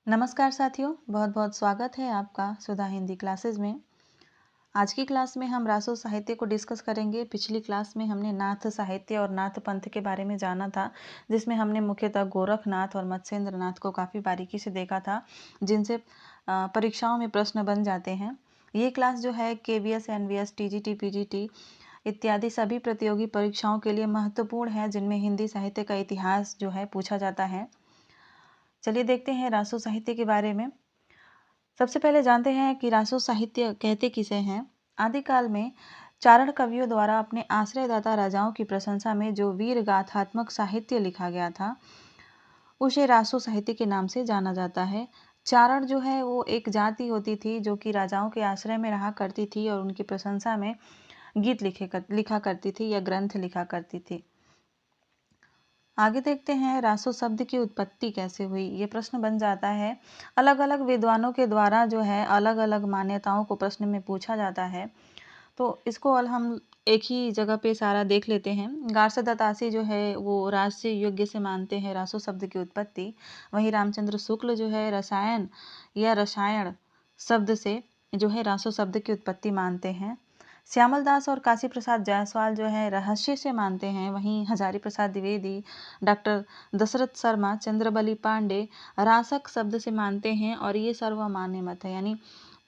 नमस्कार साथियों, बहुत बहुत स्वागत है आपका सुधा हिंदी क्लासेस में। आज की क्लास में हम रासो साहित्य को डिस्कस करेंगे। पिछली क्लास में हमने नाथ साहित्य और नाथ पंथ के बारे में जाना था, जिसमें हमने मुख्यतः गोरखनाथ और मत्स्येंद्र नाथ को काफ़ी बारीकी से देखा था, जिनसे परीक्षाओं में प्रश्न बन जाते हैं। ये क्लास जो है KVS, NVS, TGT, PGT इत्यादि सभी प्रतियोगी परीक्षाओं के लिए महत्वपूर्ण है, जिनमें हिंदी साहित्य का इतिहास जो है पूछा जाता है। चलिए देखते हैं रासो साहित्य के बारे में। सबसे पहले जानते हैं कि रासो साहित्य कहते किसे हैं। आदिकाल में चारण कवियों द्वारा अपने आश्रयदाता राजाओं की प्रशंसा में जो वीर गाथात्मक साहित्य लिखा गया था, उसे रासो साहित्य के नाम से जाना जाता है। चारण जो है वो एक जाति होती थी जो कि राजाओं के आश्रय में रहा करती थी और उनकी प्रशंसा में गीत लिखा करती थी या ग्रंथ लिखा करती थी। आगे देखते हैं रासो शब्द की उत्पत्ति कैसे हुई, ये प्रश्न बन जाता है। अलग अलग विद्वानों के द्वारा जो है अलग अलग मान्यताओं को प्रश्न में पूछा जाता है, तो इसको हम एक ही जगह पे सारा देख लेते हैं। गार्स्य दत्तासी जो है वो राष्ट्रीय योग्य से मानते हैं रासो शब्द की उत्पत्ति। वहीं रामचंद्र शुक्ल जो है रसायन या रसायन शब्द से जो है रासो शब्द की उत्पत्ति मानते हैं। श्यामल दास और काशी प्रसाद जायसवाल जो है रहस्य से मानते हैं। वहीं हजारी प्रसाद द्विवेदी, डॉक्टर दशरथ शर्मा, चंद्रबली पांडे रासक शब्द से मानते हैं और ये सर्वमान्य मत है। यानी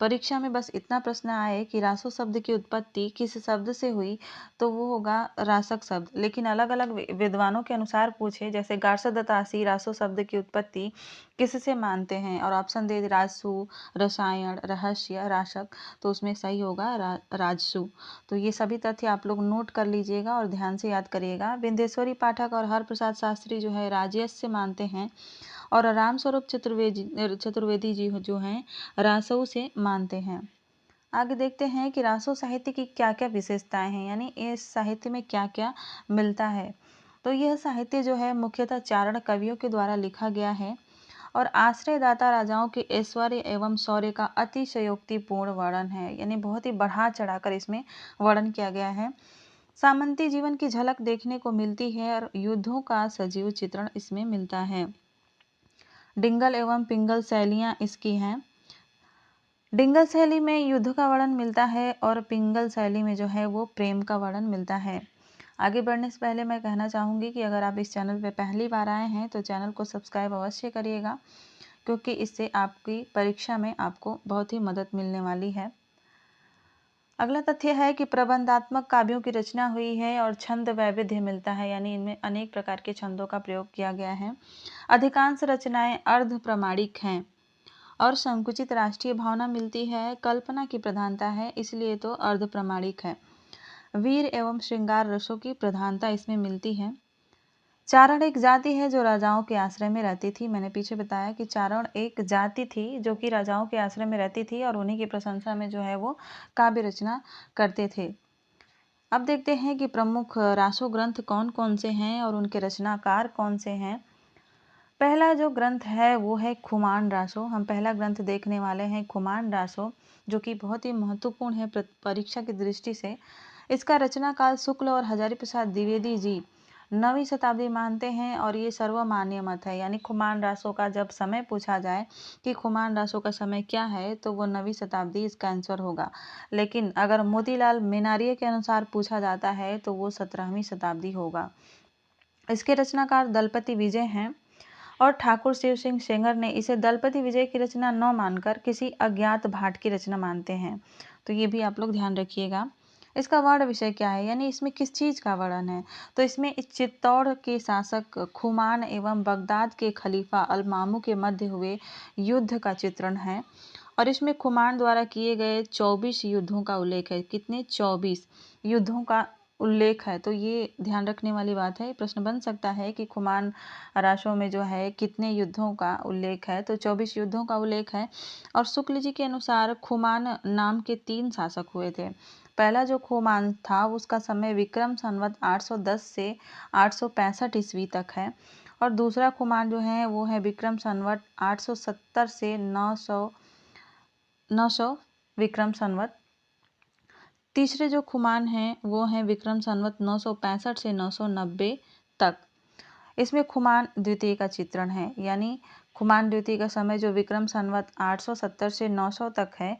परीक्षा में बस इतना प्रश्न आए कि रासो शब्द की उत्पत्ति किस शब्द से हुई, तो वो होगा रासक शब्द। लेकिन अलग अलग विद्वानों के अनुसार पूछे, जैसे गार्स्य दत्तासी रासो शब्द की उत्पत्ति किससे मानते हैं और ऑप्शन दे राजसु, रसायन, रहस्य, रासक, तो उसमें सही होगा राजसु। तो ये सभी तथ्य आप लोग नोट कर लीजिएगा और ध्यान से याद करिएगा। बिंदेश्वरी पाठक और हरप्रसाद शास्त्री जो है राजयश से मानते हैं और रामस्वरूप चतुर्वेदी जी जो हैं रासो से मानते हैं। आगे देखते हैं कि रासो साहित्य की क्या क्या विशेषताएं हैं, यानी इस साहित्य में क्या क्या मिलता है। तो यह साहित्य जो है मुख्यतः चारण कवियों के द्वारा लिखा गया है और आश्रयदाता राजाओं के ऐश्वर्य एवं शौर्य का अतिशयोक्तिपूर्ण वर्णन है। यानी बहुत ही बढ़ा चढ़ाकर इसमें वर्णन किया गया है। सामंती जीवन की झलक देखने को मिलती है और युद्धों का सजीव चित्रण इसमें मिलता है। डिंगल एवं पिंगल शैलियाँ इसकी हैं। डिंगल शैली में युद्ध का वर्णन मिलता है और पिंगल शैली में जो है वो प्रेम का वर्णन मिलता है। आगे बढ़ने से पहले मैं कहना चाहूँगी कि अगर आप इस चैनल पर पहली बार आए हैं तो चैनल को सब्सक्राइब अवश्य करिएगा, क्योंकि इससे आपकी परीक्षा में आपको बहुत ही मदद मिलने वाली है। अगला तथ्य है कि प्रबंधात्मक काव्यों की रचना हुई है और छंद वैविध्य मिलता है, यानी इनमें अनेक प्रकार के छंदों का प्रयोग किया गया है। अधिकांश रचनाएं अर्ध प्रमाणिक हैं और संकुचित राष्ट्रीय भावना मिलती है। कल्पना की प्रधानता है, इसलिए तो अर्ध प्रमाणिक है। वीर एवं श्रृंगार रसों की प्रधानता इसमें मिलती है। चारण एक जाति है जो राजाओं के आश्रय में रहती थी। मैंने पीछे बताया कि चारण एक जाति थी जो कि राजाओं के आश्रय में रहती थी और उन्हीं की प्रशंसा में जो है वो काव्य रचना करते थे। अब देखते हैं कि प्रमुख रासो ग्रंथ कौन कौन से हैं और उनके रचनाकार कौन से हैं। पहला जो ग्रंथ है वो है खुमान रासो। हम पहला ग्रंथ देखने वाले हैं खुमान रासो, जो कि बहुत ही महत्वपूर्ण है परीक्षा की दृष्टि से। इसका रचनाकाल शुक्ल और हजारी प्रसाद द्विवेदी जी 9वीं शताब्दी मानते हैं और ये सर्वमान्य मत है। यानी खुमान रासो का जब समय पूछा जाए कि खुमान रासो का समय क्या है, तो वो 9वीं शताब्दी इसका आंसर होगा। लेकिन अगर मोतीलाल मेनारिया के अनुसार पूछा जाता है तो वो 17वीं शताब्दी होगा। इसके रचनाकार दलपति विजय हैं और ठाकुर शिव सिंह सेंगर ने इसे दलपति विजय की रचना न मानकर किसी अज्ञात भाट की रचना मानते हैं। तो ये भी आप लोग ध्यान रखिएगा। इसका वर्ण विषय क्या है, यानी इसमें किस चीज़ का वर्णन है। तो इसमें चित्तौड़ के शासक खुमान एवं बगदाद के खलीफा अल मामू के मध्य हुए युद्ध का चित्रण है और इसमें खुमान द्वारा किए गए 24 युद्धों का उल्लेख है। कितने? 24 युद्धों का उल्लेख है। तो ये ध्यान रखने वाली बात है। प्रश्न बन सकता है कि खुमान रासो में जो है कितने युद्धों का उल्लेख है, तो 24 युद्धों का उल्लेख है। और शुक्ल जी के अनुसार खुमान नाम के 3 शासक हुए थे। पहला जो खुमान था उसका समय विक्रम संवत 810 से 865 ईस्वी तक है और दूसरा खुमान जो है वो है विक्रम संवत 870 से 900 विक्रम संवत। तीसरे जो खुमान हैं वो हैं विक्रम संवत 965 से 990 तक। इसमें खुमान द्वितीय का चित्रण है, यानी खुमान द्वितीय का समय जो विक्रम संवत 870 से 900 तक है,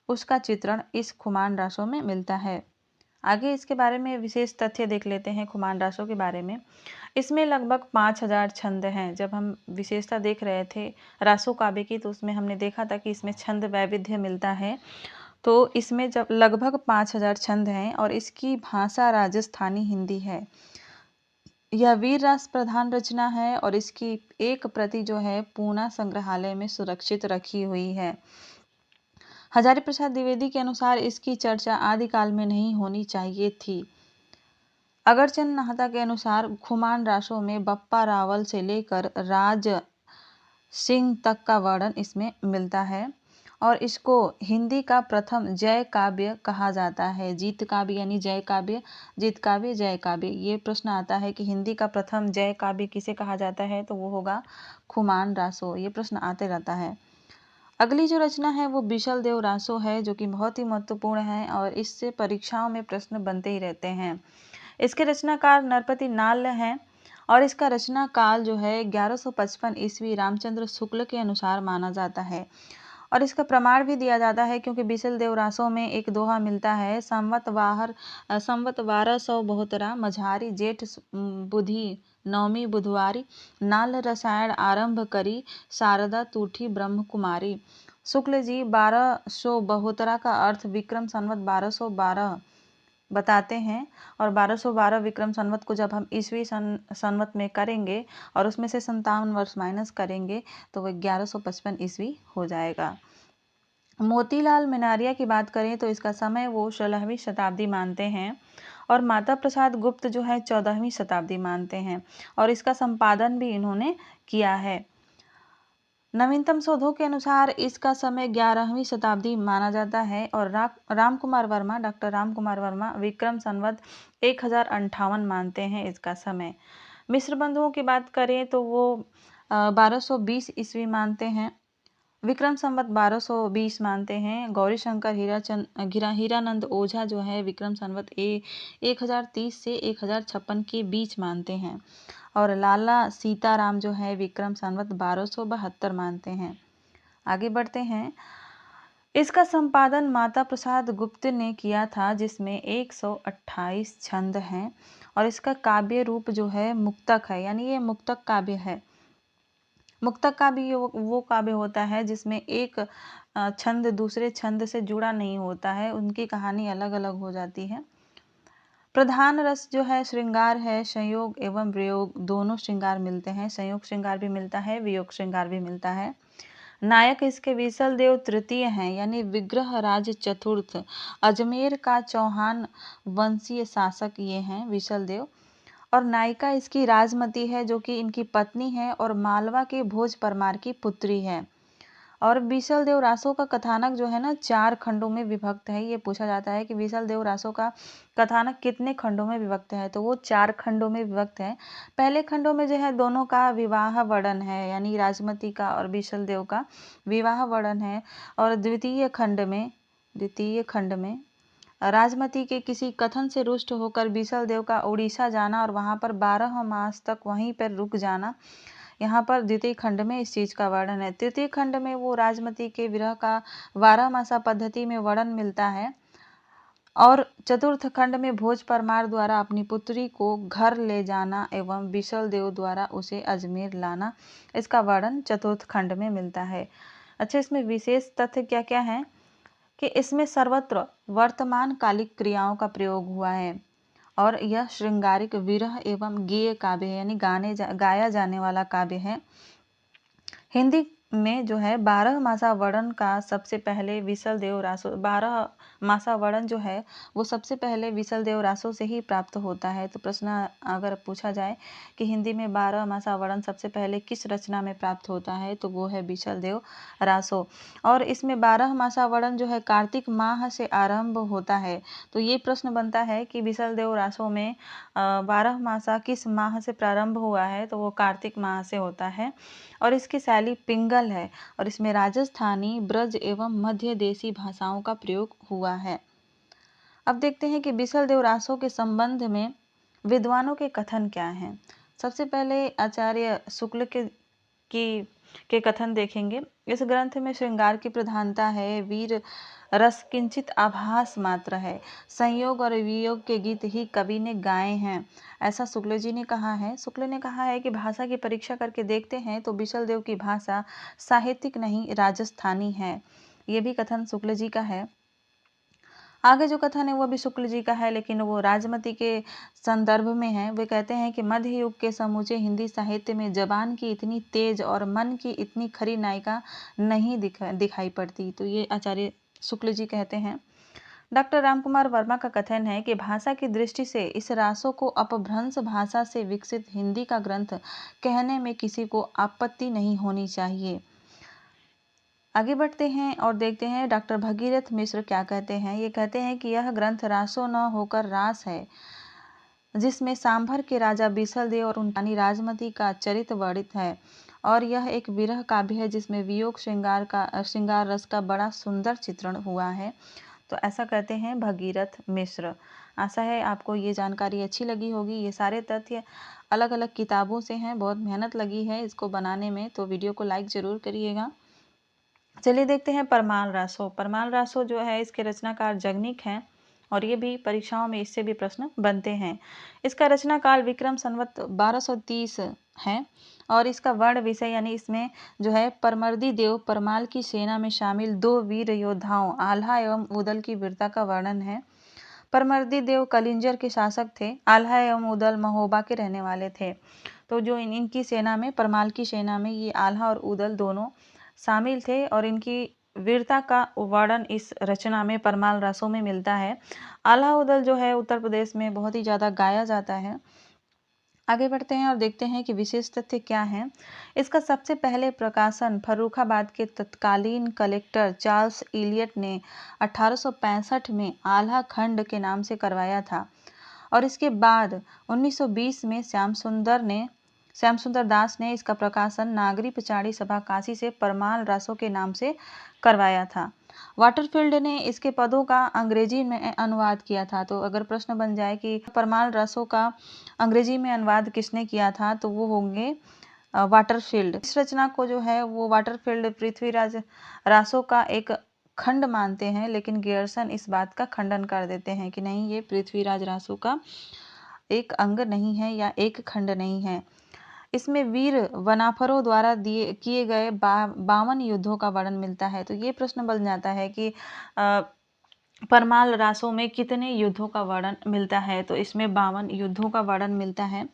उसका चित्रण इस खुमान रासों में मिलता है। आगे इसके बारे में विशेष तथ्य देख लेते हैं खुमान रासों के बारे में। इसमें लगभग 5000 छंद हैं। जब हम विशेषता देख रहे थे रासो काव्य की, तो उसमें हमने देखा था कि इसमें छंद वैविध्य मिलता है। तो इसमें जब लगभग 5000 छंद हैं और इसकी भाषा राजस्थानी हिंदी है। यह वीर रास प्रधान रचना है और इसकी एक प्रति जो है पूना संग्रहालय में सुरक्षित रखी हुई है। हजारी प्रसाद द्विवेदी के अनुसार इसकी चर्चा आदिकाल में नहीं होनी चाहिए थी। अगरचंद नाहता के अनुसार खुमान रासों में बप्पा रावल से लेकर राज सिंह तक का वर्णन इसमें मिलता है और इसको हिंदी का प्रथम जय काव्य कहा जाता है। जीत काव्य यानी जय काव्य, जीत काव्य, जय काव्य। ये प्रश्न आता है कि हिंदी का प्रथम जय काव्य किसे कहा जाता है, तो वो होगा खुमान रासो। ये प्रश्न आते रहता है। अगली जो रचना है वो बिशल देव रासो है, जो कि बहुत ही महत्वपूर्ण है और इससे परीक्षाओं में प्रश्न बनते ही रहते हैं। इसके रचनाकार नरपति नाल्य हैं और इसका रचना काल जो है 1155 ईस्वी रामचंद्र शुक्ल के अनुसार माना जाता है और इसका प्रमाण भी दिया जाता है, क्योंकि बिशल देव रासों में एक दोहा मिलता है, संवत 1272 मझारी जेठ बुधि नवमी बुधवारी, नाल रसायन आरंभ करी शारदा तूठी ब्रह्म कुमारी। शुक्ल जी 1272 का अर्थ विक्रम संवत 1212 बताते हैं और 1212 विक्रम संवत को जब हम ईस्वी संवत में करेंगे और उसमें से 57 वर्ष माइनस करेंगे तो वह 1155 ईस्वी हो जाएगा। मोतीलाल मिनारिया की बात करें तो इसका समय वो 16वीं शताब्दी मानते हैं और माता प्रसाद गुप्त जो है 14वीं शताब्दी मानते हैं और इसका संपादन भी इन्होंने किया है। नवीनतम शोधों के अनुसार इसका समय 11वीं शताब्दी माना जाता है और राम कुमार वर्मा, डॉक्टर राम कुमार वर्मा विक्रम संवत 1058 मानते हैं इसका समय। मिश्र बंधुओं की बात करें तो वो 1220 ईस्वी मानते हैं, विक्रम संवत 1220 मानते हैं। गौरी शंकर हीरानंद ओझा जो है विक्रम संवत 1030 से 1056 के बीच मानते हैं और लाला सीताराम जो है विक्रम संवत 1272 मानते हैं। आगे बढ़ते हैं। इसका संपादन माता प्रसाद गुप्त ने किया था, जिसमें 128 छंद हैं और इसका काव्य रूप जो है मुक्तक है, यानी ये मुक्तक काव्य है। मुक्तक काव्य वो काव्य होता है जिसमें एक छंद दूसरे छंद से जुड़ा नहीं होता है, उनकी कहानी अलग अलग हो जाती है। प्रधान रस जो है श्रृंगार है, संयोग एवं वियोग दोनों श्रृंगार मिलते हैं, संयोग श्रृंगार भी मिलता है, वियोग श्रृंगार भी मिलता है। नायक इसके विशल देव तृतीय हैं, यानी विग्रह राज चतुर्थ, अजमेर का चौहान वंशीय शासक ये हैं विशल देव। और नायिका इसकी राजमती है, जो कि इनकी पत्नी है और मालवा के भोज परमार की पुत्री है। और विशल देव रासो का कथानक जो है ना 4 खंडों में विभक्त है। ये पूछा जाता है कि विशल देव रासो का कथानक कितने खंडों में विभक्त है, तो वो 4 खंडों में विभक्त है। पहले खंडों में जो है दोनों का विवाह वर्णन है, यानी राजमती का और विशल देव का विवाह वर्णन है। और द्वितीय खंड में राजमती के किसी कथन से रुष्ट होकर विशल देव का उड़ीसा जाना और वहां पर 12 मास तक वहीं पर रुक जाना, यहाँ पर द्वितीय खंड में इस चीज का वर्णन है। तृतीय खंड में वो राजमती के विरह का 12 मासा पद्धति में वर्णन मिलता है और चतुर्थ खंड में भोज परमार द्वारा अपनी पुत्री को घर ले जाना एवं विशल देव द्वारा उसे अजमेर लाना, इसका वर्णन चतुर्थ खंड में मिलता है। अच्छा, इसमें विशेष तथ्य क्या क्या है कि इसमें सर्वत्र वर्तमान कालिक क्रियाओं का प्रयोग हुआ है और यह श्रृंगारिक विरह एवं गेय काव्य है, यानी गाया जाने वाला काव्य है। हिंदी में जो है 12 मासा वर्णन का सबसे पहले विशल देव रासो 12 मासा वर्णन जो है वो सबसे पहले विशल देव रासो से ही प्राप्त होता है। तो प्रश्न अगर पूछा जाए कि हिंदी में 12 मासा वर्णन सबसे पहले किस रचना में प्राप्त होता है, तो वो है विशल देव रासो। और इसमें 12 मासा वर्णन जो है कार्तिक माह से आरंभ होता है। तो ये प्रश्न बनता है कि विशल देव रासो में 12 मासा किस माह से प्रारंभ हुआ है, तो वो कार्तिक माह से होता है और इसकी शैली पिंगल है और इसमें राजस्थानी, ब्रज एवं मध्य देशी भाषाओं का प्रयोग हुआ है। अब देखते हैं कि विशल देव रासो के संबंध में विद्वानों के कथन क्या हैं। सबसे पहले आचार्य शुक्ल की के कथन देखेंगे। इस ग्रंथ में श्रृंगार की प्रधानता है, वीर रस किंचित आभास मात्र है, संयोग और वियोग के गीत ही कवि ने गाए हैं, ऐसा शुक्ल जी ने कहा है। शुक्ल ने कहा है कि भाषा की परीक्षा करके देखते हैं तो बिशल देव की भाषा साहित्यिक नहीं राजस्थानी है। ये भी कथन शुक्ल जी का है। आगे जो कथन है वो भी शुक्ल जी का है, लेकिन वो राजमती के संदर्भ में है। वे कहते हैं कि मध्य युग के समूचे हिंदी साहित्य में जबान की इतनी तेज और मन की इतनी खरी नायिका नहीं दिखाई पड़ती। तो ये आचार्य शुक्ल जी कहते हैं। डॉक्टर रामकुमार वर्मा का कथन है कि भाषा की दृष्टि से इस रासो को अपभ्रंश भाषा से विकसित हिंदी का ग्रंथ कहने में किसी को आपत्ति नहीं होनी चाहिए। आगे बढ़ते हैं और देखते हैं डॉक्टर भगीरथ मिश्र क्या कहते हैं। ये कहते हैं कि यह ग्रंथ रासो न होकर रास है, जिसमें सांभर के राजा बिसल और उनकी राजमती का चरित्र वर्णित है, और यह एक विरह काव्य है जिसमें वियोग श्रृंगार रस का बड़ा सुंदर चित्रण हुआ है। तो ऐसा कहते हैं भगीरथ मिश्र। आशा है आपको ये जानकारी अच्छी लगी होगी। ये सारे तथ्य अलग अलग किताबों से हैं, बहुत मेहनत लगी है इसको बनाने में, तो वीडियो को लाइक ज़रूर करिएगा। चलिए देखते हैं परमाल रासो। परमाल रासो जो है इसके रचनाकार जगनिक हैं, और ये भी परीक्षाओं में इससे भी प्रश्न बनते हैं। इसका रचना काल विक्रम संवत 1230 है, और इसका वर्ण विषय यानी इसमें जो है परमर्दी देव परमाल की सेना में शामिल 2 वीर योद्धाओं आल्हा एवं उदल की वीरता का वर्णन है। परमर्दी देव कलिंजर के शासक थे, आल्हा एवं उदल महोबा के रहने वाले थे। तो जो इनकी सेना में, परमाल की सेना में ये आल्हा और उदल दोनों शामिल थे, और इनकी वीरता का वर्णन इस रचना में परमाल रासों में मिलता है। आल्हा उदल जो है उत्तर प्रदेश में बहुत ही ज़्यादा गाया जाता है। आगे बढ़ते हैं और देखते हैं कि विशेष तथ्य क्या है। इसका सबसे पहले प्रकाशन फर्रुखाबाद के तत्कालीन कलेक्टर चार्ल्स इलियट ने 1865 में आल्हा खंड के नाम से करवाया था, और इसके बाद 1920 में श्याम सुंदर दास ने इसका प्रकाशन नागरी पचाड़ी सभा काशी से परमाल रासों के नाम से करवाया था। वाटरफील्ड ने इसके पदों का अंग्रेजी में अनुवाद किया था। तो अगर प्रश्न बन जाए कि परमाल रासों का अंग्रेजी में अनुवाद किसने किया था, तो वो होंगे वाटरफील्ड। इस रचना को जो है वो वाटरफील्ड पृथ्वीराज रासो का एक खंड मानते हैं, लेकिन गियर्सन इस बात का खंडन कर देते हैं कि नहीं, ये पृथ्वीराज रासो का एक अंग नहीं है या एक खंड नहीं है। इसमें वीर वनाफरों द्वारा किए गए 52 युद्धों का वर्णन मिलता है। तो ये प्रश्न बन जाता है कि परमाल रासों में कितने युद्धों का वर्णन मिलता है, तो इसमें 52 युद्धों का वर्णन मिलता है।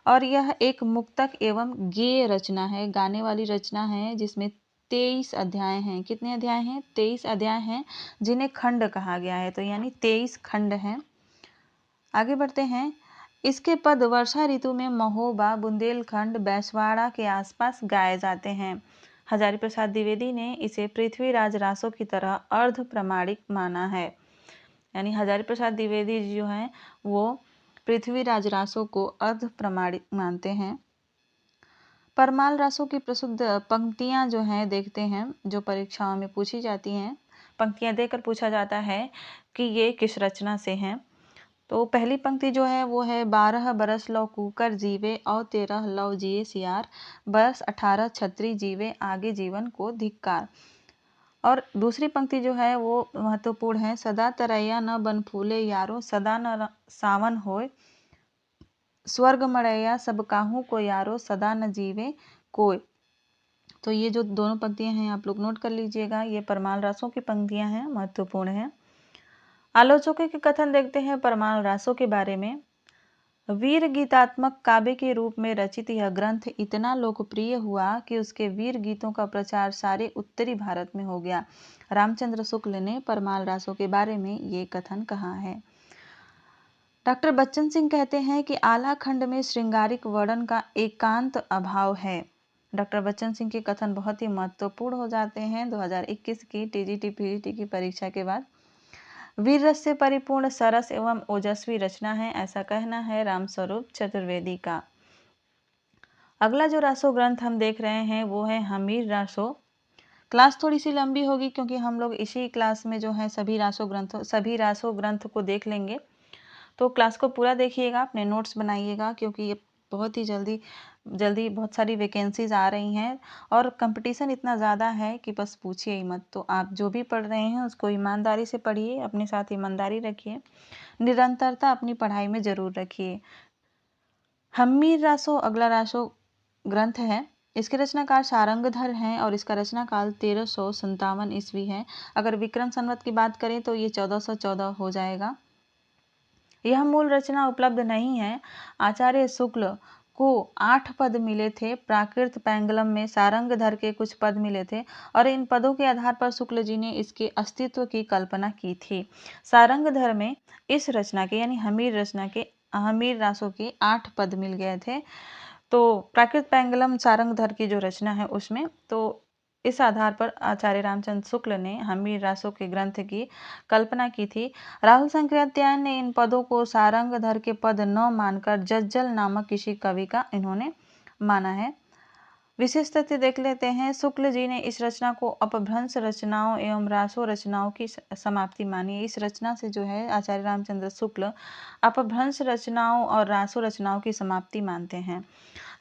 और यह एक मुक्तक एवं गेय रचना है, गाने वाली रचना है, जिसमें 23 अध्याय हैं। कितने अध्याय हैं? 23 अध्याय हैं, जिन्हें खंड कहा गया है, तो यानी 23 खंड हैं। आगे बढ़ते हैं। इसके पद वर्षा ऋतु में महोबा, बुंदेलखंड, बैसवाड़ा के आसपास गाए जाते हैं। हजारी प्रसाद द्विवेदी ने इसे पृथ्वीराज रासों की तरह अर्ध प्रमाणिक माना है, यानी हजारी प्रसाद द्विवेदी जो हैं वो पृथ्वीराज रासों को अर्ध प्रमाणिक मानते हैं। परमाल रासों की प्रसिद्ध पंक्तियां जो हैं देखते हैं, जो परीक्षाओं में पूछी जाती हैं। पंक्तियां देकर पूछा जाता है कि ये किस रचना से हैं। तो पहली पंक्ति जो है वो है 12 बरस लौ कूकर जीवे और 13 लौ जिए सियार, बरस 18 छत्री जीवे आगे जीवन को धिक्कार। और दूसरी पंक्ति जो है वो महत्वपूर्ण है, सदा तरैया न बन फूले यारो, सदा न सावन होए, स्वर्ग मड़ैया सब काहू को यारो, सदा न जीवे कोय। तो ये जो दोनों पंक्तियां हैं आप लोग नोट कर लीजिएगा, ये परमाल रासों की पंक्तियां हैं, महत्वपूर्ण है। आलोचकों के कथन देखते हैं परमाल रासों के बारे में। वीर गीतात्मक काव्य के रूप में रचित यह ग्रंथ इतना लोकप्रिय हुआ कि उसके वीर गीतों का प्रचार सारे उत्तरी भारत में हो गया। रामचंद्र शुक्ल ने परमाल रासों के बारे में ये कथन कहा है। डॉक्टर बच्चन सिंह कहते हैं कि आला खंड में श्रृंगारिक वर्णन का एकांत अभाव है। डॉक्टर बच्चन सिंह के कथन बहुत ही महत्वपूर्ण हो जाते हैं 2021 की टीजीटी पीजीटी की परीक्षा के बाद। वीर रस से परिपूर्ण सरस एवं ओजस्वी रचना है, ऐसा कहना है रामस्वरूप चतुर्वेदी का। अगला जो रासो ग्रंथ हम देख रहे हैं वो है हमीर रासो। क्लास थोड़ी सी लंबी होगी क्योंकि हम लोग इसी क्लास में जो है सभी रासो ग्रंथ को देख लेंगे। तो क्लास को पूरा देखिएगा, अपने नोट्स बनाइएगा, क्योंकि ये बहुत ही जल्दी जल्दी बहुत सारी वैकेंसीज आ रही हैं और कंपटीशन इतना ज़्यादा है कि बस पूछिए ही मत। तो आप जो भी पढ़ रहे हैं उसको ईमानदारी से पढ़िए, अपने साथ ईमानदारी रखिए, निरंतरता अपनी पढ़ाई में ज़रूर रखिए। हम्मीर रासो अगला रासो ग्रंथ है। इसके रचनाकार सारंगधर हैं और इसका रचना काल 1357 ईस्वी है। अगर विक्रम संवत की बात करें तो ये 1414 हो जाएगा। यह मूल रचना उपलब्ध नहीं है। आचार्य शुक्ल को 8 पद मिले थे। प्राकृत पैंगलम में सारंगधर के कुछ पद मिले थे और इन पदों के आधार पर शुक्ल जी ने इसके अस्तित्व की कल्पना की थी। सारंगधर में इस रचना के यानी हमीर रचना के हमीर रासों के 8 पद मिल गए थे। तो प्राकृत पैंगलम सारंगधर की जो रचना है उसमें, तो इस आधार पर आचार्य रामचंद्र शुक्ल ने हमीर रासों के ग्रंथ की कल्पना की थी। राहुल संकृत्यायन ने इन पदों को सारंगधर के पद न मानकर जज्जल नामक किसी कवि का इन्होंने माना है। विशेष तथ्य देख लेते हैं। शुक्ल जी ने इस रचना को अपभ्रंश रचनाओं एवं रासो रचनाओं की समाप्ति मानी है। इस रचना से जो है आचार्य रामचंद्र शुक्ल अपभ्रंश रचनाओं और रासो रचनाओं की समाप्ति मानते हैं।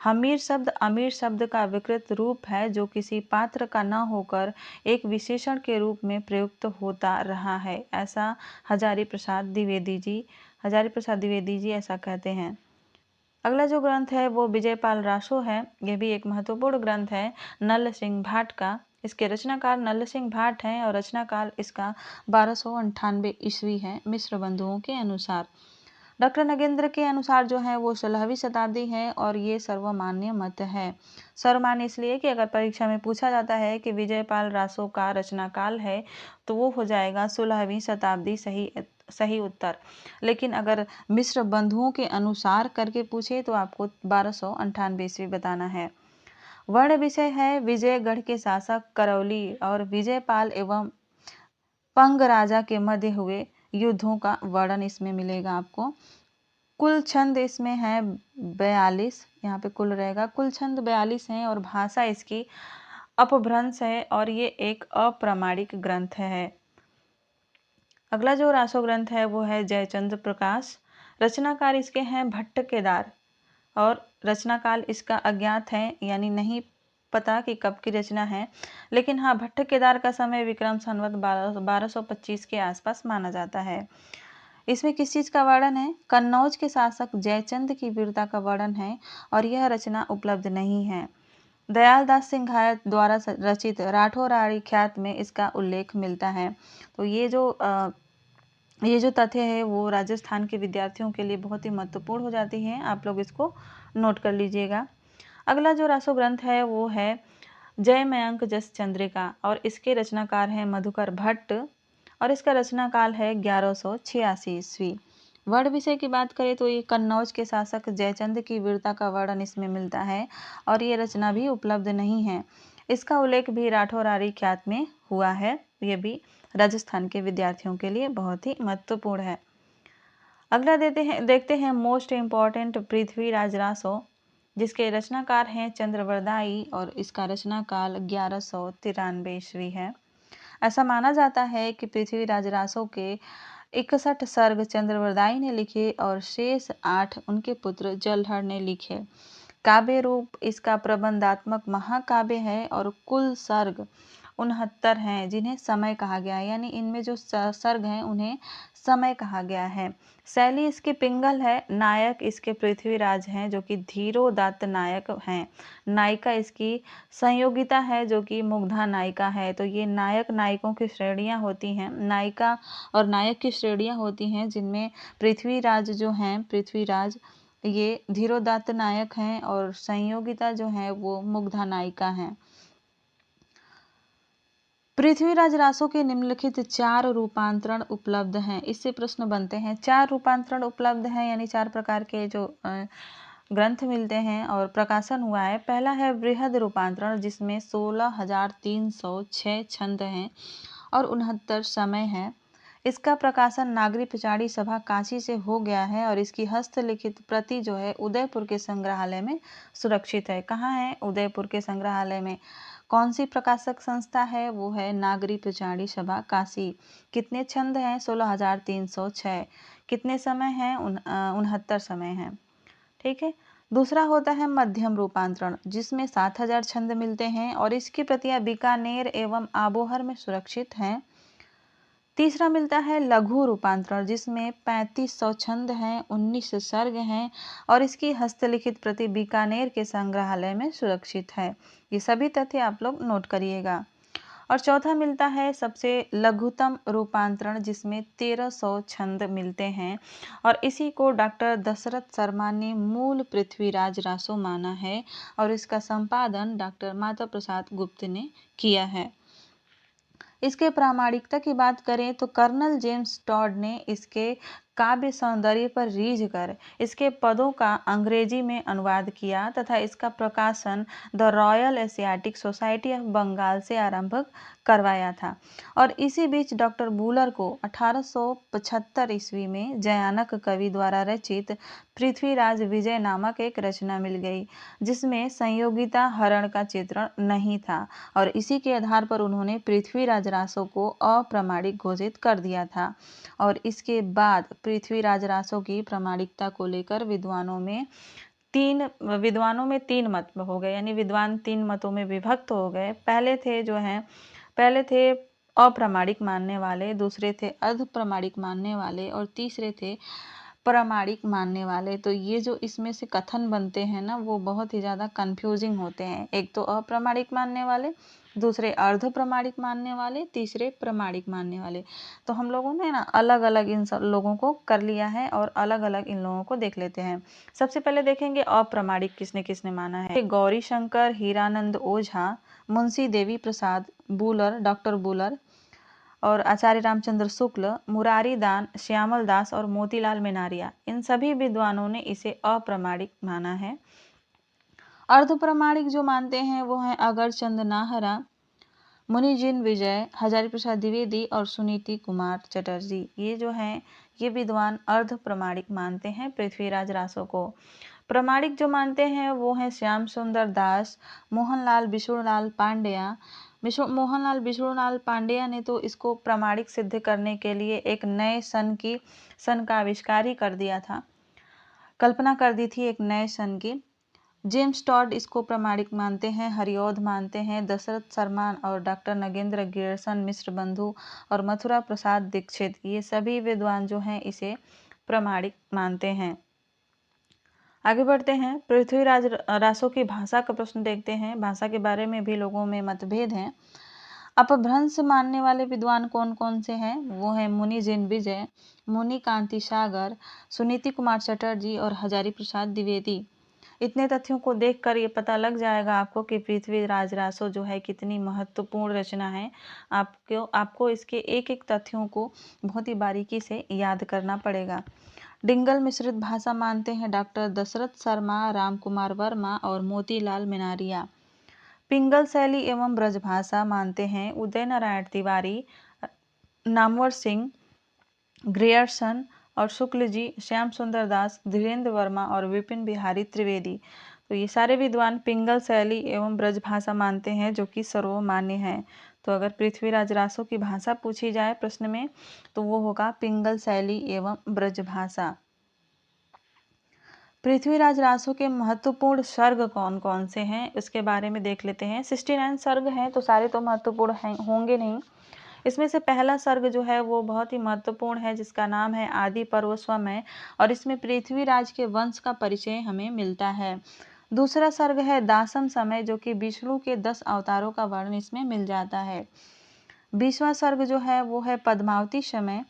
हमीर शब्द अमीर शब्द का विकृत रूप है जो किसी पात्र का न होकर एक विशेषण के रूप में प्रयुक्त होता रहा है, ऐसा हजारी प्रसाद द्विवेदी जी ऐसा कहते हैं। अगला जो ग्रंथ है वो विजयपाल रासो है। यह भी एक महत्वपूर्ण ग्रंथ है नल सिंह भाट का। इसके रचनाकार नल सिंह भाट हैं और रचना काल इसका 1298 ईस्वी है मिश्र बंधुओं के अनुसार। डॉक्टर नगेंद्र के अनुसार जो है वो 16वीं शताब्दी है और ये सर्वमान्य मत है। सर्वमान्य इसलिए कि अगर परीक्षा में पूछा जाता है कि विजयपाल रासो का रचना काल है तो वो हो जाएगा 16वीं शताब्दी सही उत्तर। लेकिन अगर मिश्र बंधुओं के अनुसार करके पूछे तो आपको 1298 ईस्वी बताना है। वर्ण विषय है विजयगढ़ के शासक करौली और विजयपाल एवं पंग राजा के मध्य हुए युद्धों का वर्णन इसमें मिलेगा आपको। कुल छंद इसमें है 42, यहाँ पे कुल रहेगा। कुल छंद 42 हैं और भाषा इसकी अपभ्रंश है और ये एक अप्रामाणिक ग्रंथ है। अगला जो रासो ग्रंथ है वो है जयचंद्र प्रकाश। रचनाकार इसके हैं भट्ट केदार और रचनाकाल इसका अज्ञात है, यानी नहीं पता कि कब की रचना है। लेकिन हाँ, भट्ट केदार का समय विक्रम संवत 1225 के आसपास माना जाता है। इसमें किस चीज़ का वर्णन है? कन्नौज के शासक जयचंद की वीरता का वर्णन है और यह रचना उपलब्ध नहीं है। दयाल दास सिंघायत द्वारा रचित राठौरारी ख्यात में इसका उल्लेख मिलता है। तो ये जो तथ्य है वो राजस्थान के विद्यार्थियों के लिए बहुत ही महत्वपूर्ण हो जाती है। आप लोग इसको नोट कर लीजिएगा। अगला जो रासो ग्रंथ है वो है जय मयंक जस चंद्रिका और इसके रचनाकार हैं मधुकर भट्ट और इसका रचना काल है 1186 ईस्वी। वर्ण विषय की बात करें तो ये कन्नौज के शासक जयचंद की वीरता का वर्णन इसमें मिलता है और ये रचना भी उपलब्ध नहीं है। इसका उल्लेख भी राठौरारी ख्यात में हुआ है। ये भी राजस्थान के विद्यार्थियों के लिए बहुत ही महत्वपूर्ण है। अगला देखते हैं मोस्ट इम्पॉर्टेंट पृथ्वीराज रासो, जिसके रचनाकार हैं चंद्रवरदाई और इसका रचना काल 1193 ईस्वी है। ऐसा माना जाता है कि पृथ्वीराज रासो के 61 सर्ग चंद्रवरदाई ने लिखे और शेष 8 उनके पुत्र जलहर ने लिखे। काव्य रूप इसका प्रबंधात्मक महाकाव्य है और कुल सर्ग 69 हैं जिन्हें समय कहा गया है, यानी इनमें जो सर्ग हैं उन्हें समय कहा गया है। शैली इसकी पिंगल है। नायक इसके पृथ्वीराज हैं जो कि धीरोदात्त नायक हैं। नायिका इसकी संयोगिता है जो कि मुग्धा नायिका है। तो ये नायक नायिकों की श्रेणियां होती हैं, नायिका और नायक की श्रेणियां होती हैं जिनमें पृथ्वीराज जो हैं, पृथ्वीराज ये धीरोदात्त नायक हैं और संयोगिता जो है वो मुग्धा नायिका हैं। पृथ्वीराज रासो के निम्नलिखित 4 रूपांतरण उपलब्ध हैं। इससे प्रश्न बनते हैं। 4 रूपांतरण उपलब्ध हैं यानी 4 प्रकार के जो ग्रंथ मिलते हैं और प्रकाशन हुआ है। पहला है बृहद रूपांतरण जिसमें 16,306 छंद हैं और 69 समय है। इसका प्रकाशन नागरी पिछाड़ी सभा काशी से हो गया है और इसकी हस्तलिखित प्रति जो है उदयपुर के संग्रहालय में सुरक्षित है। कहाँ है? उदयपुर के संग्रहालय में। कौन सी प्रकाशक संस्था है? वो है नागरी पिछाड़ी सभा काशी। कितने छंद हैं? 16,306। कितने समय हैं? 69 समय हैं। ठीक है। दूसरा होता है मध्यम रूपांतरण, जिसमें 7000 छंद मिलते हैं और इसकी प्रतियां बीकानेर एवं आबोहर में सुरक्षित हैं। तीसरा मिलता है लघु रूपांतरण, जिसमें 3500 छंद हैं, 19 सर्ग हैं और इसकी हस्तलिखित प्रति बीकानेर के संग्रहालय में सुरक्षित है। ये सभी तथ्य आप लोग नोट करिएगा। और चौथा मिलता है सबसे लघुतम रूपांतरण, जिसमें 1300 छंद मिलते हैं और इसी को डॉक्टर दशरथ शर्मा ने मूल पृथ्वीराज रासो माना है और इसका संपादन डॉक्टर माता प्रसाद गुप्त ने किया है। इसके प्रामाणिकता की बात करें तो कर्नल जेम्स टॉड ने इसके काव्य सौंदर्य पर रीझ कर इसके पदों का अंग्रेजी में अनुवाद किया तथा इसका प्रकाशन the Royal Asiatic Society of Bengal से आरंभ करवाया था। और इसी बीच डॉक्टर बुलर को 1875 ईस्वी में जयानक कवि द्वारा रचित पृथ्वीराज विजय नामक एक रचना मिल गई, जिसमें संयोगिता हरण का चित्रण नहीं था और इसी के आधार पर उन्होंने पृथ्वीराज रासो को अप्रामाणिक घोषित कर दिया था। और इसके बाद पृथ्वीराज रासो की प्रामाणिकता को लेकर विद्वानों में तीन मत हो गए, यानी विद्वान तीन मतों में विभक्त हो गए। पहले थे अप्रामाणिक मानने वाले, दूसरे थे अर्ध प्रामाणिक मानने वाले और तीसरे थे प्रामाणिक मानने वाले। तो ये जो इसमें से कथन बनते हैं ना, वो बहुत ही ज़्यादा कंफ्यूजिंग होते हैं। एक तो अप्रामाणिक मानने वाले, दूसरे अर्ध प्रामाणिक मानने वाले, तीसरे प्रामाणिक मानने वाले। तो हम लोगों ने ना अलग अलग इन सब लोगों को कर लिया है और अलग अलग इन लोगों को देख लेते हैं। सबसे पहले देखेंगे अप्रामाणिक किसने किसने माना है। गौरी शंकर, हीरानंद ओझा, Munshi Devi Prasad, Buhler, doctor Buhler और आचार्य रामचंद्र शुक्ल, मुरारी दान, श्यामल दास और मोतीलाल मेनारिया, इन सभी विद्वानों ने इसे अप्रामाणिक माना है। अर्ध प्रामाणिक जो मानते हैं वो हैं अगरचंद नाहरा, मुनिजिन विजय, हजारी प्रसाद द्विवेदी और सुनीति कुमार चटर्जी। ये जो हैं ये विद्वान अर्ध प्रामाणिक मानते हैं पृथ्वीराज रासो को। प्रामाणिक जो मानते हैं वो हैं श्याम सुंदर दास, मोहनलाल बिशुड़लाल पांड्या। मोहनलाल बिशुड़लाल पांड्या ने तो इसको प्रामाणिक सिद्ध करने के लिए एक नए सन का आविष्कार ही कर दिया था, कल्पना कर दी थी एक नए सन की। जेम्स टॉड इसको प्रामाणिक मानते हैं, हरिऔध मानते हैं, दशरथ शर्मा और डॉक्टर नगेंद्र गियर्सन मिश्र बंधु और मथुरा प्रसाद दीक्षित, ये सभी विद्वान जो हैं इसे प्रामाणिक मानते हैं। आगे बढ़ते हैं, पृथ्वीराज रासो की भाषा का प्रश्न देखते हैं। भाषा के बारे में भी लोगों में मतभेद हैं। अपभ्रंश मानने वाले विद्वान कौन कौन से हैं? वो हैं मुनि जिन विजय, मुनि कांति सागर, सुनीति कुमार चटर्जी और हजारी प्रसाद द्विवेदी। इतने तथ्यों को देखकर ये पता लग जाएगा आपको कि पृथ्वीराज रासो जो है कितनी महत्वपूर्ण रचना है। आपको इसके एक एक तथ्यों को बहुत ही बारीकी से याद करना पड़ेगा। डिंगल मिश्रित भाषा मानते हैं डॉक्टर दशरथ शर्मा, राम कुमार वर्मा और मोतीलाल मेनारिया। पिंगल शैली एवं ब्रजभाषा मानते हैं उदय नारायण तिवारी, नामवर सिंह, ग्रियर्सन और शुक्ल जी, श्याम सुंदर दास, धीरेन्द्र वर्मा और विपिन बिहारी त्रिवेदी। तो ये सारे विद्वान पिंगल शैली एवं ब्रजभाषा मानते हैं, जो कि सर्वमान्य है। तो अगर पृथ्वीराज रासो की भाषा पूछी जाए प्रश्न में तो वो होगा पिंगल शैली एवं ब्रजभाषा। पृथ्वीराज रासो के महत्वपूर्ण सर्ग कौन कौन से हैं इसके बारे में देख लेते हैं। 69 सर्ग हैं, तो सारे तो महत्वपूर्ण होंगे नहीं। इसमें से पहला सर्ग जो है वो बहुत ही महत्वपूर्ण है, जिसका नाम है आदि पर्व स्वमय, और इसमें पृथ्वीराज के वंश का परिचय हमें मिलता है। दूसरा सर्ग है दासम समय, जो कि विष्णु के 10 अवतारों का वर्णन इसमें मिल जाता है। 20वां सर्ग जो है वो है पद्मावती समय।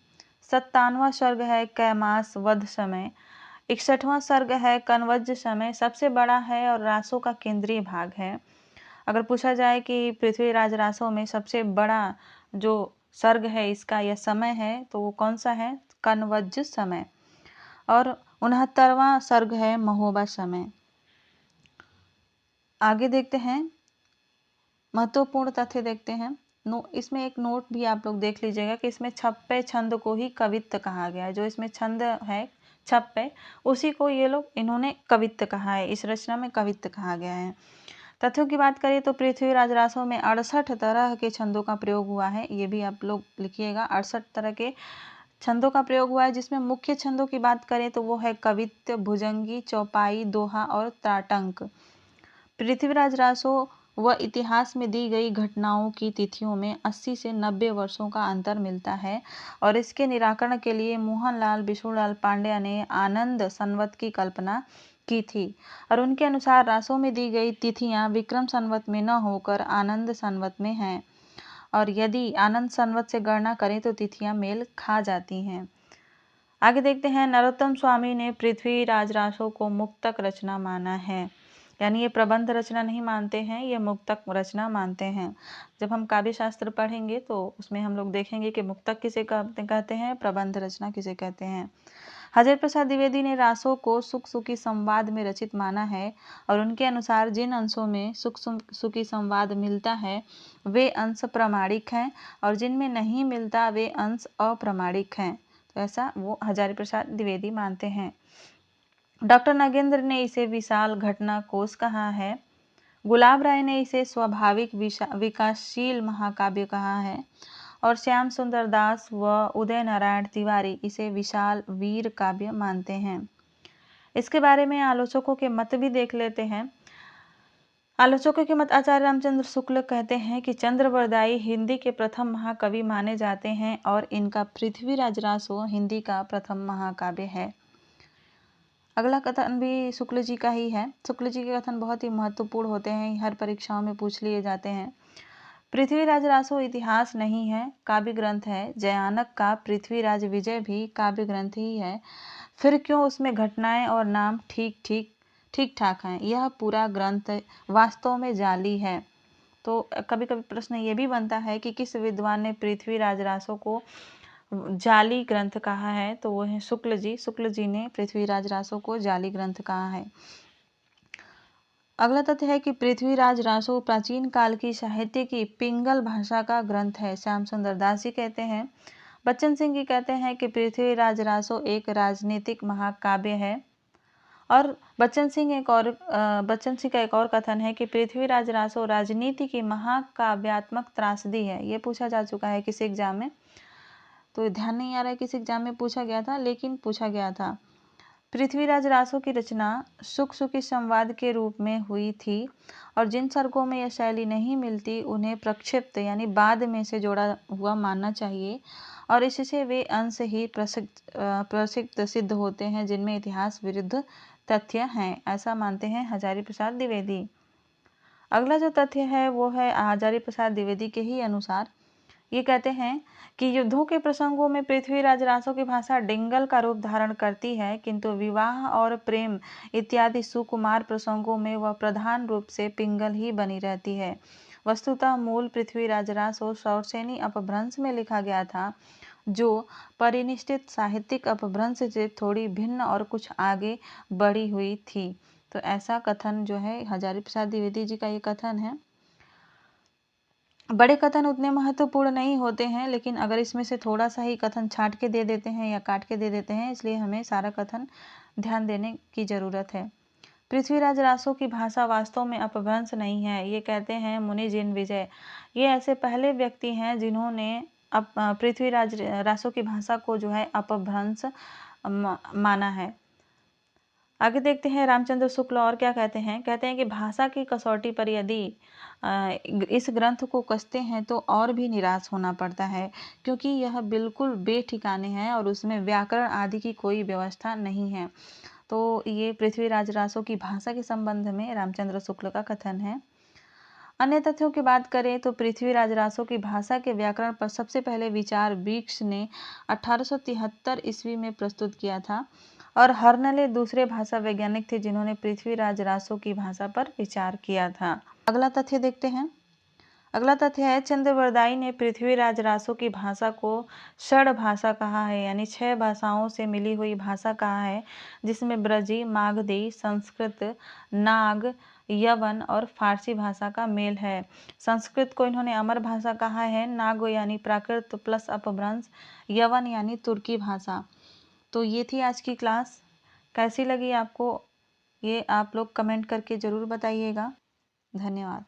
57वां सर्ग है कैमास वध समय। 61वां सर्ग है कनवज समय, सबसे बड़ा है और रासो का केंद्रीय भाग है। अगर पूछा जाए कि पृथ्वीराज रासो में सबसे बड़ा जो सर्ग है इसका या समय है तो वो कौन सा है? कनवज समय। और 69वां सर्ग है महोबा समय। आगे देखते हैं, महत्वपूर्ण तथ्य देखते हैं। इसमें एक नोट भी आप लोग देख लीजिएगा कि इसमें छप्पे छंद को ही कवित्त कहा गया है। जो इसमें छंद है छप्पे, उसी को ये लोग इन्होंने कवित्त कहा है, इस रचना में कवित्त कहा गया है। तथ्यों की बात करें तो पृथ्वीराज रासो में 68 तरह के छंदों का प्रयोग हुआ है। ये भी आप लोग लिखिएगा, 68 तरह के छंदों का प्रयोग हुआ है, जिसमें मुख्य छंदों की बात करें तो वो है कवित्त, भुजंगी, चौपाई, दोहा और त्राटंक। पृथ्वीराज रासो व इतिहास में दी गई घटनाओं की तिथियों में 80 से 90 वर्षों का अंतर मिलता है और इसके निराकरण के लिए मोहनलाल विष्णुलाल पांड्या ने आनंद संवत की कल्पना की थी और उनके अनुसार रासों में दी गई तिथियां विक्रम संवत में न होकर आनंद संवत में हैं और यदि आनंद संवत से गणना करें तो तिथियां मेल खा जाती हैं। आगे देखते हैं, नरोत्तम स्वामी ने पृथ्वीराज रासो को मुक्तक रचना माना है, यानी ये प्रबंध रचना नहीं मानते हैं, ये मुक्तक रचना मानते हैं। जब हम काव्य शास्त्र पढ़ेंगे तो उसमें हम लोग देखेंगे कि मुक्तक किसे कहते हैं, प्रबंध रचना किसे कहते हैं। हज़रत प्रसाद द्विवेदी ने रासों को सुख सुखी संवाद में रचित माना है और उनके अनुसार जिन अंशों में सुख सुखी संवाद मिलता है वे अंश प्रामाणिक हैं और जिनमें नहीं मिलता वे अंश अप्रामाणिक हैं। तो ऐसा वो हजारी प्रसाद द्विवेदी मानते हैं। डॉक्टर नागेंद्र ने इसे विशाल घटना कोश कहा है। गुलाब राय ने इसे स्वाभाविक विकासशील महाकाव्य कहा है और श्याम सुंदर दास व उदय नारायण तिवारी इसे विशाल वीर काव्य मानते हैं। इसके बारे में आलोचकों के मत भी देख लेते हैं। आलोचकों के मत आचार्य रामचंद्र शुक्ल कहते हैं कि चंद्रवरदाई हिंदी के प्रथम महाकवि माने जाते हैं और इनका पृथ्वीराज रासो हिंदी का प्रथम महाकाव्य है। अगला कथन भी शुक्ल जी का ही है। शुक्ल जी के कथन बहुत ही महत्वपूर्ण होते हैं, हर परीक्षाओं में पूछ लिए जाते हैं। पृथ्वीराज रासो इतिहास नहीं है, काव्य ग्रंथ है। जयानक का पृथ्वीराज विजय भी काव्य ग्रंथ ही है, फिर क्यों उसमें घटनाएं और नाम ठीक ठाक हैं। यह पूरा ग्रंथ वास्तव में जाली है। तो कभी कभी प्रश्न ये भी बनता है कि किस विद्वान ने पृथ्वीराज रासो को जाली ग्रंथ कहा है, तो वो है शुक्ल जी। शुक्ल जी ने पृथ्वीराज रासो को जाली ग्रंथ कहा है। अगला तथ्य है कि पृथ्वीराज रासो प्राचीन काल की साहित्य की पिंगल भाषा का ग्रंथ है, श्याम सुंदर दास जी कहते हैं। बच्चन सिंह जी कहते हैं कि पृथ्वीराज रासो एक राजनीतिक महाकाव्य है और बच्चन सिंह का एक और कथन है कि पृथ्वीराज रासो राजनीति की महाकाव्यात्मक त्रासदी है। ये पूछा जा चुका है किसी एग्जाम में, तो ध्यान नहीं आ रहा है किस एग्जाम में पूछा गया था, लेकिन पूछा गया था। पृथ्वीराज रासो की रचना सुख सुखी संवाद के रूप में हुई थी और जिन सर्गों में यह शैली नहीं मिलती उन्हें प्रक्षिप्त यानी बाद में से जोड़ा हुआ मानना चाहिए और इससे वे अंश ही प्रसिद्ध सिद्ध होते हैं जिनमें इतिहास विरुद्ध तथ्य हैं, ऐसा मानते हैं हजारी प्रसाद द्विवेदी। अगला जो तथ्य है वो है हजारी प्रसाद द्विवेदी के ही अनुसार। ये कहते हैं कि युद्धों के प्रसंगों में पृथ्वीराज रासो की भाषा डिंगल का रूप धारण करती है, किंतु विवाह और प्रेम इत्यादि सुकुमार प्रसंगों में वह प्रधान रूप से पिंगल ही बनी रहती है। वस्तुतः मूल पृथ्वीराज रासो शौरसेनी अपभ्रंश में लिखा गया था, जो परिनिष्ठित साहित्यिक अपभ्रंश से थोड़ी भिन्न और कुछ आगे बढ़ी हुई थी। तो ऐसा कथन जो है हजारी प्रसाद द्विवेदी जी का ये कथन है। बड़े कथन उतने महत्वपूर्ण नहीं होते हैं, लेकिन अगर इसमें से थोड़ा सा ही कथन छांट के दे देते हैं या काट के दे देते हैं, इसलिए हमें सारा कथन ध्यान देने की जरूरत है। पृथ्वीराज रासो की भाषा वास्तव में अपभ्रंश नहीं है, ये कहते हैं मुनि जिन विजय। ये ऐसे पहले व्यक्ति हैं जिन्होंने पृथ्वीराज रासो की भाषा को जो है अपभ्रंश माना है। आगे देखते हैं रामचंद्र शुक्ल और क्या कहते हैं। कहते हैं कि भाषा की कसौटी पर यदि इस ग्रंथ को कसते हैं तो और भी निराश होना पड़ता है, क्योंकि यह बिल्कुल बेठिकाने है और उसमें व्याकरण आदि की कोई व्यवस्था नहीं है। तो ये पृथ्वीराज रासो की भाषा के संबंध में रामचंद्र शुक्ल का कथन है। अन्य तथ्यों की बात करें तो पृथ्वीराज रासो की भाषा के व्याकरण पर सबसे पहले विचार वीक्स ने 1873 ईस्वी में प्रस्तुत किया था और हर्नले दूसरे भाषा वैज्ञानिक थे जिन्होंने पृथ्वीराज रासो की भाषा पर विचार किया था। अगला तथ्य देखते हैं। अगला तथ्य है चंद्रवरदाई ने पृथ्वीराज रासो की भाषा को षड भाषा कहा है, यानी 6 भाषाओं से मिली हुई भाषा कहा है, जिसमें ब्रजी, मागधी, संस्कृत, नाग, यवन और फारसी भाषा का मेल है। संस्कृत को इन्होंने अमर भाषा कहा है, नाग यानी प्राकृत प्लस अपभ्रंश, यवन यानी तुर्की भाषा। तो ये थी आज की क्लास। कैसी लगी आपको ये आप लोग कमेंट करके ज़रूर बताइएगा। धन्यवाद।